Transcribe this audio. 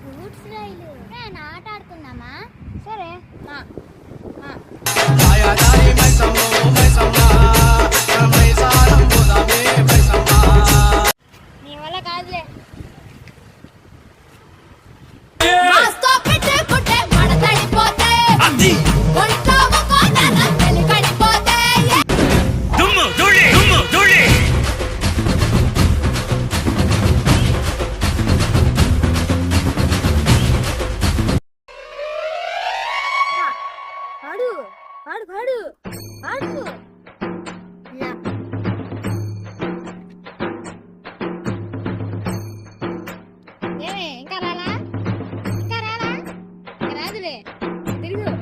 Fruits రైలు ఆట ఆడుకుందామా? సరే. నీ వల్ల కాదులే. పాడు పాడు పాడు పాడు. ఏమే ఇంకా రాలా? ఇంకా రాలా? రాదులే. తిరుగు.